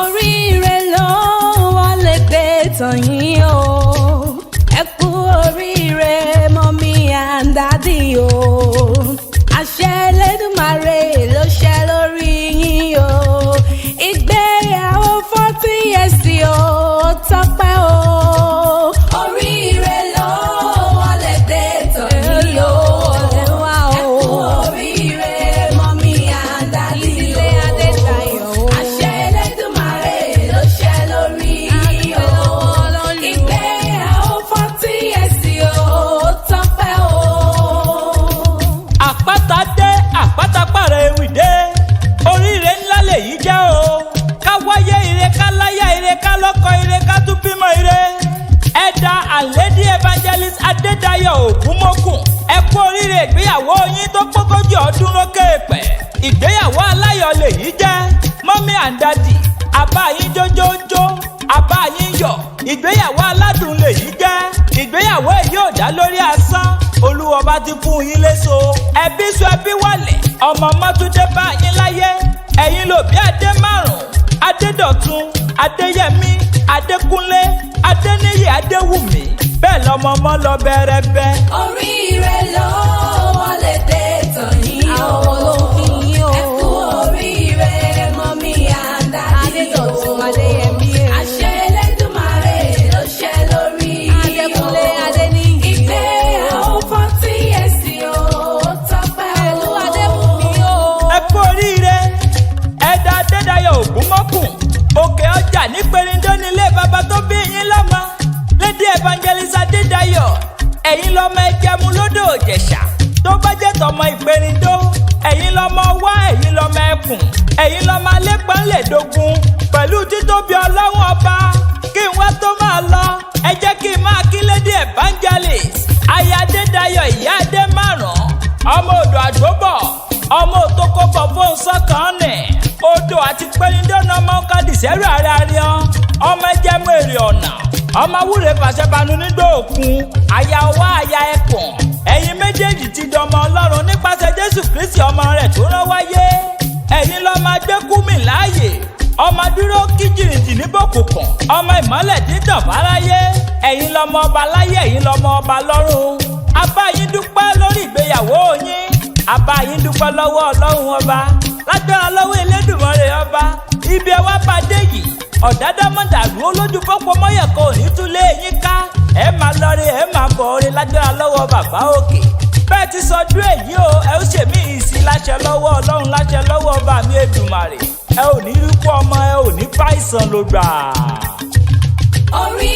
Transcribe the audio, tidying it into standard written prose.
Oríire ló wọlé dé tàn yín o. Ẹ kú oríire mọ́mí and daddy o. Àṣẹ Elédùmarè ló ṣẹ lórí yín o. Ìgbéyàwó 40 years o, tọ́pẹ́ o. Oríire ló wọlé dé tàn yín o. Ẹ kú oríire mọ́mí and daddy o. Àṣẹ Elédùmarè ló ṣẹ lórí yín o. Ìgbéyàwó 40 years o, tọ́pẹ́ o. Àpáta dé, àpáta pààrọ̀ ewì dé. Oríire ńlá lèyí jẹ́ o. Ká wáyé ire, ká láyà ire, ká lọ́kọ ire, ká tún bímọ ire. Ẹ̀dà àlédí evangelist Adédayọ̀ Ògúnmọ́kùn. Ẹ kú oríire ìgbéyàwó yín tó pógójì ọdún lókè èèpẹ̀. Ìgbéyàwó aláyọ̀ lèyí jẹ́. Mọ́mí and daddy, àbá yín jójójó, àbá yín yọ̀. Ìgbéyàwó aládùn lèyí jẹ́. Ìgbéyàwó èyí ò dá lórí asán. Olúwọba ti fún yín léso. Ẹbí sọ ẹbí wálẹ̀. Ọmọ Mọ́túndé bá yín láyé. Ẹ̀yin lòbí Adé márùn-ún. Adédọ̀tun, Adéyẹmí, Adékúnlé, Adéníyì, Adéwùmí. Bẹ́ẹ̀ lọmọ ọmọ lọ bẹ́rẹ́bẹ́. Oríire ló wọlé dé tàn yín o. Àwọn olókìn yín o. Ẹ kú oríire mọ́mí and daddy o. Adédọ̀tun, Adéyẹmí. Àṣẹ Elédùmarè ló ṣẹ lórí yín o. Adékúnlé, Adéníyì. Ìgbéyàwó 40 years o, tọ́pẹ́ o. Pẹ̀lú Adéwùmí o. Ẹ kú oríire. Ẹ̀dà Adédayọ̀ Ògúnmọ́kùn. Òkè ọjà ní Ìpèrìndó nílé bàbá tó bí yín lọ́mọ. Lady Evangelist Adédayọ̀. Ẹ̀yin lọ́mọ Ẹ̀jẹ̀mú lódò Ìjẹ̀ṣà. Tó bá jẹ́ tọmọ Ìpèrìndó. Ẹ̀yin lọ́mọ wá, ẹ̀yin lọ́mọ ẹkùn. Ẹ̀yin lọ́mọ alẹ́pọ̀nlẹ̀dógún. Pẹ̀lú títóbi Ọlọ́run ọba. Kí n wá tó máa lọ. Ẹ jẹ́ kí n máa kí Lady Evangelist. Aya Adédayọ̀ ìyá Adé márùn-ún. Ọmọ odò àgbóbọ̀. Ọmọ òtókòbọ̀ fún sọ́kàn nì. Odò àti Ìpèrìndó náà mọ́ kádì sẹ́rù ara rí ọ́n. Ọmọ Ẹ̀jẹ̀mú èrè ọ̀nà. Ọmọ awúre fàṣẹbanu nígbà òkun. Aya ọwá aya ẹkùn. Ẹ̀yin méjèèjì ti dọmọ Ọlọ́run nípasẹ̀ Jésù Kristi ọmọ rẹ̀ tó rán wáyé. Ẹ̀yin lọ́mọ agbẹ́kúmì láàyè. Ọmọ dúró kí jìrìjì níbòkùnkùn. Ọmọ ìmọ́lẹ̀ dídàn fáráyé. Ẹ̀yin lọ́mọ ọba láyé, ẹ̀yin lọ́mọ ọba lọ́run. A bá yín dúpẹ́ lórí ìgbéyàwó yín. A bá yín dúpẹ́ lọ́wọ́ Ọlọ́run ọba. Lágbára lọ́wọ́ Elédùmarè ọba. Ibi ẹ wá bá dé yìí. Ọ̀dádàmọ̀dàrú olójú pọ́pọ́ mọ́yẹ̀kọ́ òní túlé yín ká. Ẹ máa lọrí, ẹ máa bọ̀ọ́rẹ́ lágbára lọ́wọ́ bàbá òkè. Bẹ́ẹ̀ ti sọdún èyí o, ẹ ó ṣèmí ìsìn láṣẹ lọ́wọ́ Ọlọ́run, láṣẹ lọ́wọ́ ọba mi Èdùmàrè. Ẹ ò ní rí kú ọmọ, ẹ ò ní bá ìsàn ló gbà. Orí